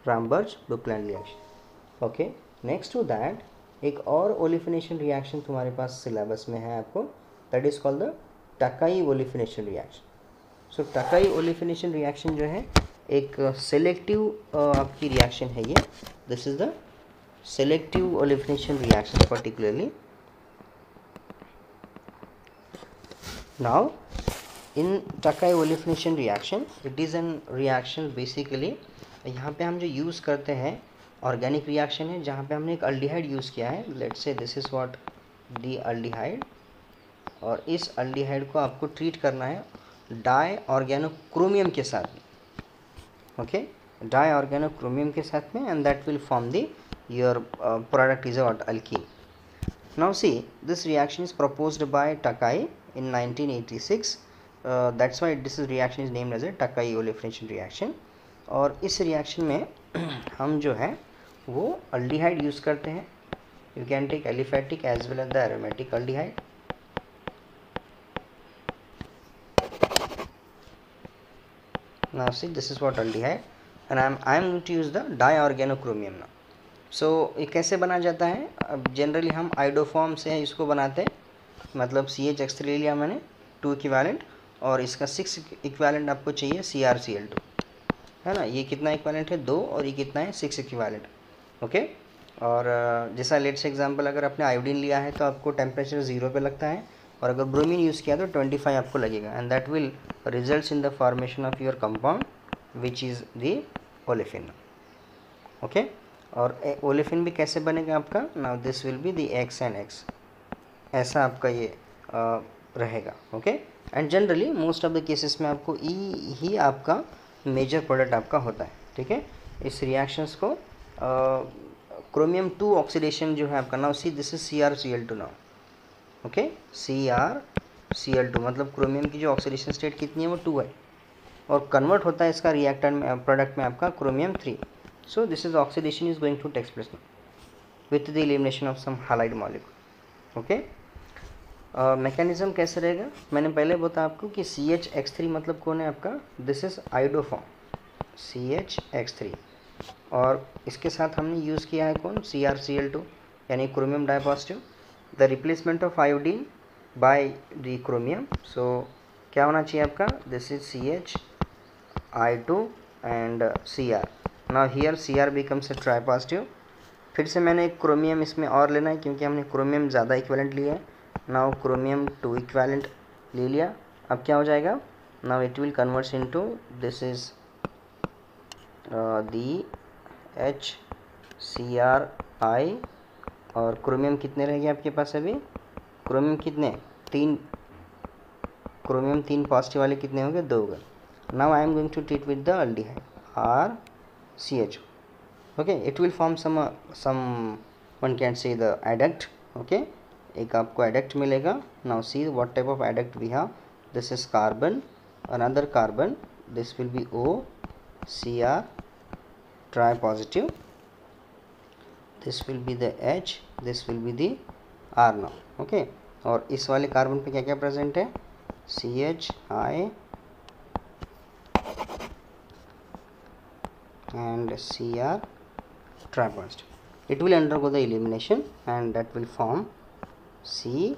Ramberg Backlund reaction. Okay, next to that एक और ओलिफिनेशन रिएक्शन तुम्हारे पास सिलेबस में है आपको, that is called the Takai olefination reaction. So Takai olefination reaction जो है एक सेलेक्टिव आपकी रिएक्शन है ये. This is the selective olefination reaction particularly. Now in Takai olefination reaction, it is an reaction basically, यहाँ पे हम जो यूज़ करते हैं ऑर्गेनिक रिएक्शन है जहाँ पे हमने एक अल्डिहाइड यूज़ किया है. Let's say this is what the aldehyde, और इस अल्डिहाइड को आपको ट्रीट करना है डाई ऑर्गेनोक्रोमियम के साथ में. ओके, डाई ऑर्गेनोक्रोमियम के साथ में, and that will form the your product is what alkene. Now see this reaction is proposed by Takai in 1986. That's why this reaction is named as a Takai olefination reaction. और इस रिएक्शन में हम जो है वो अल्डिहाइड यूज़ करते हैं. You can take aliphatic as well as the aromatic aldehyde. now see this is what aldehyde and I am going to use the diorganochromium now. सो ये कैसे बना जाता है? अब जनरली हम आइडोफॉर्म से इसको बनाते हैं, मतलब CH3 ले लिया मैंने 2 इक्विवेलेंट और इसका 6 इक्विवेलेंट आपको चाहिए CrCl2, है ना। ये कितना इक्विवेलेंट है? 2 और ये कितना है? 6 इक्विवेलेंट। ओके, और जैसा लेट्स एग्जांपल अगर आपने आयोडीन लिया है तो आपको टेम्परेचर 0 पे लगता है और अगर ब्रोमीन यूज़ किया तो 25 आपको लगेगा and that will results in the formation of your compound which is the olefin. Okay, और ओलेफिन भी कैसे बनेगा आपका? Now this will be the X and X, ऐसा आपका ये रहेगा। Okay, and generally most of the cases में आपको ई ही आपका मेजर प्रोडक्ट आपका होता है। ठीक है, इस रिएक्शंस को क्रोमियम 2 ऑक्सीडेशन जो है आपका, now see this is CrCl2 now. Okay, CrCl2 मतलब क्रोमियम की जो ऑक्सीडेशन स्टेट कितनी है? वो 2 है और कन्वर्ट होता है इसका रिएक्टेंट में, प्रोडक्ट में आपका chromium 3। So this is oxidation is going to take place now with the elimination of some halide molecule. Okay, mechanism कैसे रहेगा? मैंने पहले बताया आपको कि CHX3 मतलब कौन है आपका? दिस इज आइडोफॉर्म CHX3 और इसके साथ हमने यूज़ किया है कौन? CrCl2 यानी chromium dipositive, the replacement of iodine by the chromium. So क्या होना चाहिए आपका? This is CH2 and Cr। Now here Cr becomes a tri positive. फिर से मैंने एक क्रोमियम इसमें और लेना है क्योंकि हमने क्रोमियम ज़्यादा इक्विवेलेंट लिया है। नाउ क्रोमियम 2 इक्विवेलेंट ले लिया, अब क्या हो जाएगा? Now it will converts into this is the HCrI और क्रोमियम कितने रहेंगे आपके पास अभी? क्रोमियम कितने? 3, क्रोमियम 3 पॉजिटिव वाले कितने होंगे? 2 होंगे। Now I am going to treat with the aldehyde RCH. Okay, it will form some one can say the adduct. Okay, एक आपको adduct मिलेगा। Now see what type of adduct we have. This is carbon, another carbon. This will be O, Cr, tri positive. This will be the H. This will be the R now. Okay, और इस वाले कार्बन पे क्या क्या प्रेजेंट है? CHI and Cr tripositive. It will undergo the elimination and that will form C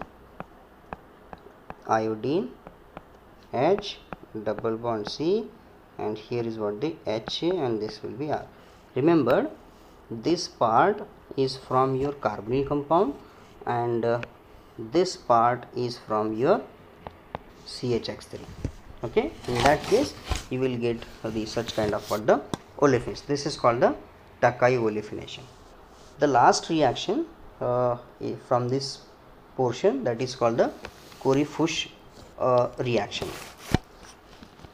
iodine H double bond C and here is what the H and this will be R. Remember this part is from your carbonyl compound and this part is from your CHX3. Okay, in that case you will get the such kind of what the olefins. This is called the Takai olefination. The last reaction from this portion, that is called the Corey-Fuchs reaction.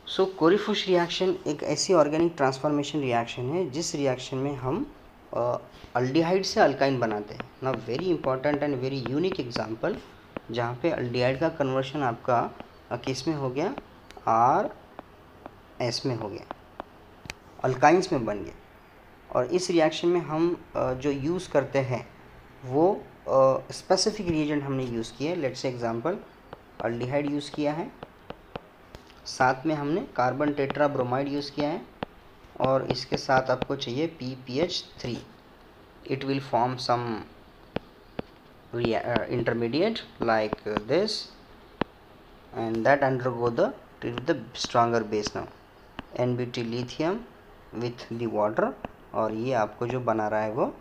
So Corey-Fuchs reaction एक ऐसी ऑर्गेनिक ट्रांसफॉर्मेशन रिएक्शन है जिस रिएक्शन में हम अल्डिहाइड से अल्काइन बनाते हैं ना। Very important and very unique example जहाँ पे अल्डिहाइड का कन्वर्शन आपका किस में हो गया? RS में हो गया, अल्काइंस में बन गया। और इस रिएक्शन में हम जो यूज़ करते हैं वो स्पेसिफिक रिएजेंट हमने यूज़ किया है। Let's say example aldehyde use किया है, साथ में हमने कार्बन टेट्रा ब्रोमाइड यूज़ किया है और इसके साथ आपको चाहिए PPH3। It will form some intermediate like this and that undergo the stronger base now NBT lithium with the water और ये आपको जो बना रहा है वो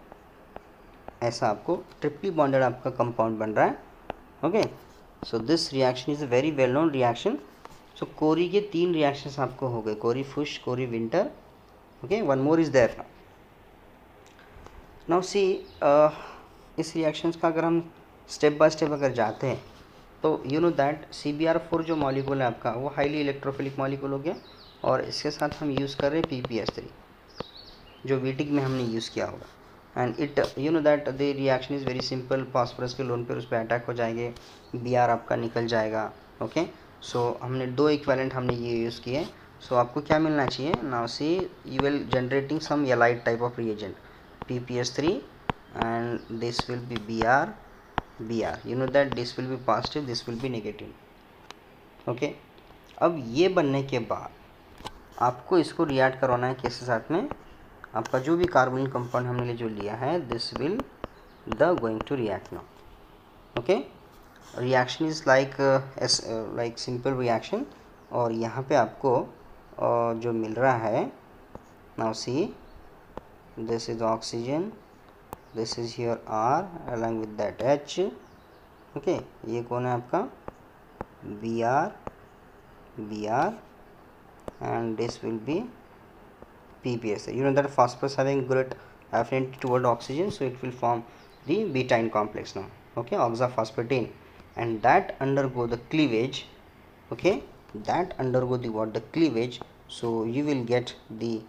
ऐसा आपको ट्रिपली बॉन्डेड आपका कंपाउंड बन रहा है। Okay, so this reaction is a very well known reaction. So Corey के 3 रिएक्शंस आपको हो गए, Corey Fuchs, Corey Winter. Okay, one more is there now see इस रिएक्शंस का अगर हम स्टेप बाय स्टेप अगर जाते हैं तो यू नो दैट CbR4 जो मॉलिक्यूल है आपका वो हाईली इलेक्ट्रोफिलिक मॉलिक्यूल हो गया और इसके साथ हम यूज़ कर रहे हैं PPH3 जो वीटिक में हमने यूज़ किया होगा। And it you know that the reaction is very simple, phosphorus के लोन पर उस पर अटैक हो जाएंगे, Br आपका निकल जाएगा। ओके, सो हमने 2 इक्विवेलेंट हमने ये यूज़ किए। सो आपको क्या मिलना चाहिए? Now see you will generating some ylide type of reagent PPH3 and this will be Br. You know that this will be positive, this will be negative. Okay, अब ये बनने के बाद आपको इसको रिएक्ट करवाना है किसके साथ में, आपका जो भी कार्बन कंपाउंड हमने जो लिया है, this will the going to react now. Okay, reaction is like simple reaction, और यहाँ पे आपको जो मिल रहा है, now see this is oxygen, this is your R along with that H। Okay, ये कौन है आपका Br and this will be PPS. You know that phosphorus having great affinity toward oxygen, so it will form the butane complex now. Okay, oxaphosphatine, and that undergo the cleavage. Okay, that undergo the what, the cleavage, so you will get the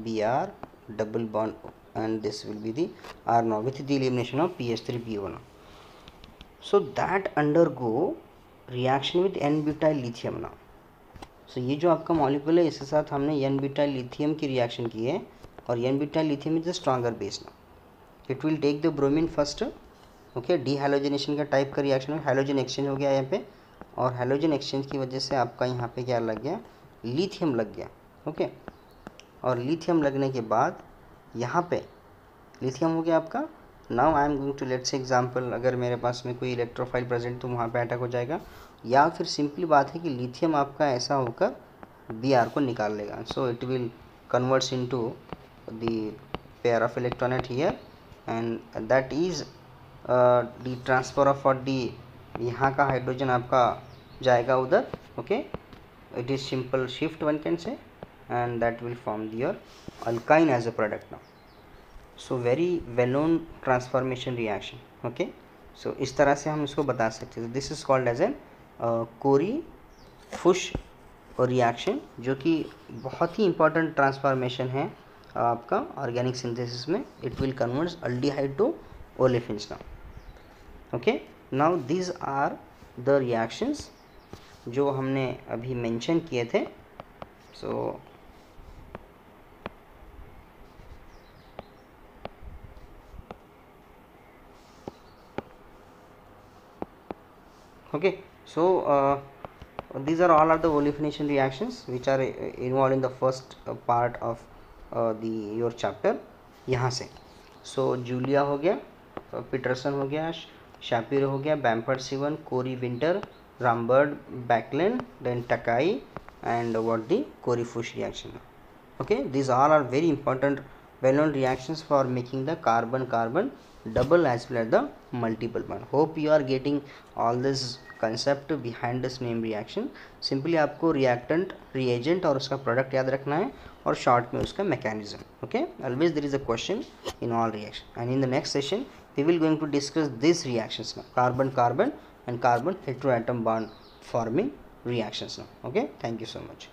Br double bond, and this will be the R now with the elimination of PH3PO now. So that undergo reaction with n-butyl lithium now. So ये जो आपका मॉलिक्यूल है, इसके साथ हमने n-butyl lithium की रिएक्शन की है, और n-butyl lithium is the stronger base ना. It will take the bromine first. Okay, dehalogenation का टाइप का रिएक्शन है, हाइलोजन एक्सचेंज हो गया यहाँ पे, और हाइलोजन एक्सचेंज की वजह से आपका यहाँ पे क्या लग गया, लिथियम लग गया. ओके, और लिथियम लगने के बाद यहाँ पे लिथियम हो गया आपका. Now I am going to let's example, अगर मेरे पास में कोई इलेक्ट्रोफाइल प्रेजेंट तो वहाँ पे अटैक हो जाएगा, या फिर सिंपली बात है कि लिथियम आपका ऐसा होकर Br को निकाल लेगा. सो it will converts into the pair of electron eight here, and that is the transfer of the, यहाँ का हाइड्रोजन आपका जाएगा उधर. Okay, it is simple shift one can से, and that will form your alkyne as a product now. So very well known transformation reaction. Okay, so इस तरह से हम इसको बता सकते हैं. This is called as an Corey-Fuchs reaction, जो कि बहुत ही important transformation है आपका ऑर्गेनिक सिंथेसिस में. It will convert aldehyde to olefins now. Okay, now these are the reactions जो हमने अभी मेंशन किए थे. So okay, so these are all the olefination reactions which are involved in the first part of the your chapter. यहाँ से so जूलिया हो गया, पीटरसन हो गया, शापिरो हो गया, Bamford Stevens, Corey Winter, Ramberg, Backlund, then Takai, and what the Corey-Fuchs reaction. Okay, these all are very important well-known reactions for making the carbon-carbon double as well as the multiple bond. Hope you are getting all this concept behind this name reaction. Simply आपको reactant, reagent और उसका product याद रखना है, और short में उसका mechanism. Okay, always there is a question in all reaction, and in the next session we will going to discuss these reactions now, carbon-carbon and carbon heteroatom bond forming reactions now. Okay, thank you so much.